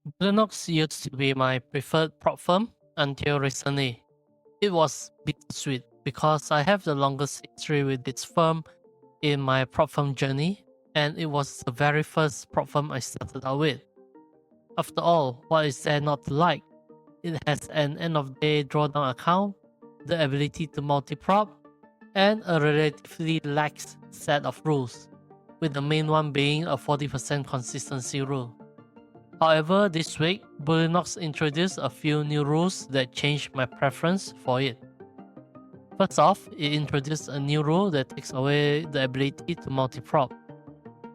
Bulenox used to be my preferred prop firm until recently. It was bittersweet because I have the longest history with this firm in my prop firm journey, and it was the very first prop firm I started out with. After all, what is there not to like? It has an end-of-day drawdown account, the ability to multi-prop, and a relatively lax set of rules, with the main one being a 40% consistency rule. However, this week, Bulenox introduced a few new rules that changed my preference for it. First off, it introduced a new rule that takes away the ability to multi-prop.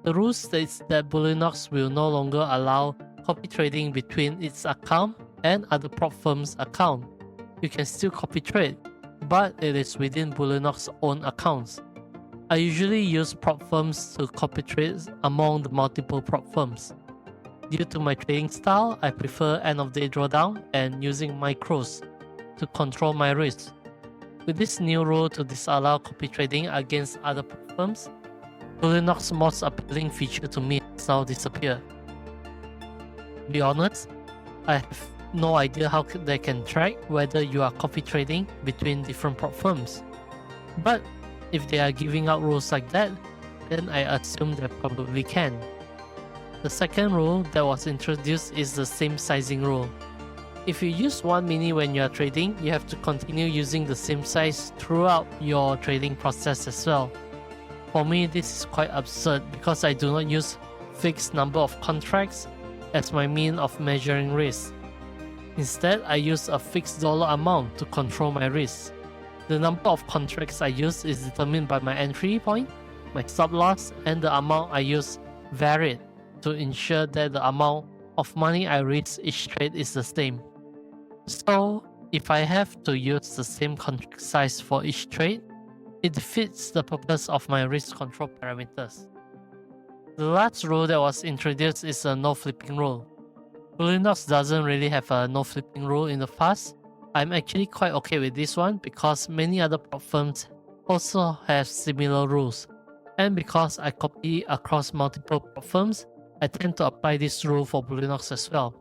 The rule states that Bulenox will no longer allow copy trading between its account and other prop firms' account. You can still copy trade, but it is within Bulenox's own accounts. I usually use prop firms to copy trade among the multiple prop firms. Due to my trading style, I prefer end-of-day drawdown and using micros to control my risk. With this new rule to disallow copy trading against other prop firms, Bulenox's most appealing feature to me has now disappeared. To be honest, I have no idea how they can track whether you are copy trading between different prop firms. But if they are giving out rules like that, then I assume they probably can. The second rule that was introduced is the same sizing rule. If you use one mini when you are trading, you have to continue using the same size throughout your trading process as well. For me, this is quite absurd because I do not use fixed number of contracts as my mean of measuring risk. Instead, I use a fixed dollar amount to control my risk. The number of contracts I use is determined by my entry point, my stop loss, and the amount I use varied to ensure that the amount of money I risk each trade is the same. So, if I have to use the same contract size for each trade, it defeats the purpose of my risk control parameters. The last rule that was introduced is a no flipping rule. Bulenox doesn't really have a no flipping rule in the past. I'm actually quite okay with this one because many other prop firms also have similar rules. And because I copy across multiple prop firms, I tend to apply this rule for Bulenox as well.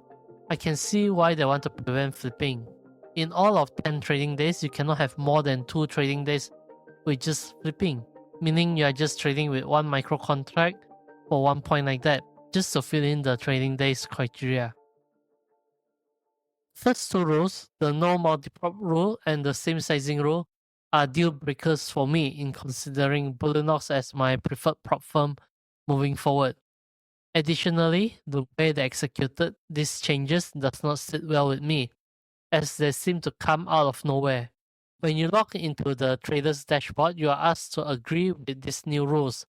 I can see why they want to prevent flipping. In all of 10 trading days, you cannot have more than 2 trading days with just flipping, meaning you are just trading with one micro contract for one point like that, just to fill in the trading days criteria. First two rules, the no multi-prop rule and the same sizing rule, are deal breakers for me in considering Bulenox as my preferred prop firm moving forward. Additionally, the way they executed these changes does not sit well with me, as they seem to come out of nowhere. When you log into the trader's dashboard, you are asked to agree with these new rules,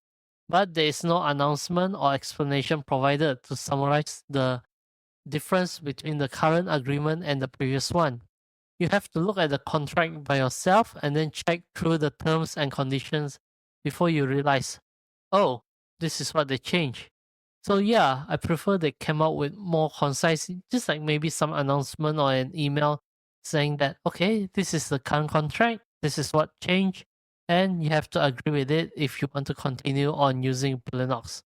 but there is no announcement or explanation provided to summarize the difference between the current agreement and the previous one. You have to look at the contract by yourself and then check through the terms and conditions before you realize, oh, this is what they changed. So yeah, I prefer they came out with more concise, just like maybe some announcement or an email saying that, okay, this is the current contract, this is what changed, and you have to agree with it if you want to continue on using Bulenox.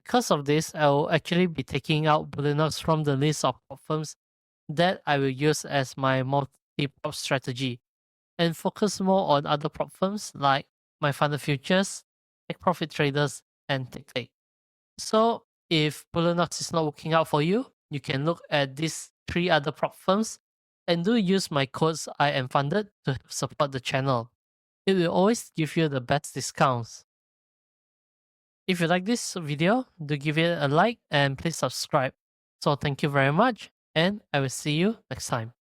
Because of this, I will actually be taking out Bulenox from the list of prop firms that I will use as my multi-prop strategy and focus more on other prop firms like my funded futures, take profit traders, and take. So if Bulenox is not working out for you, you can look at these 3 other prop firms and do use my codes I am funded to support the channel. It will always give you the best discounts. If you like this video, do give it a like and please subscribe. So thank you very much and I will see you next time.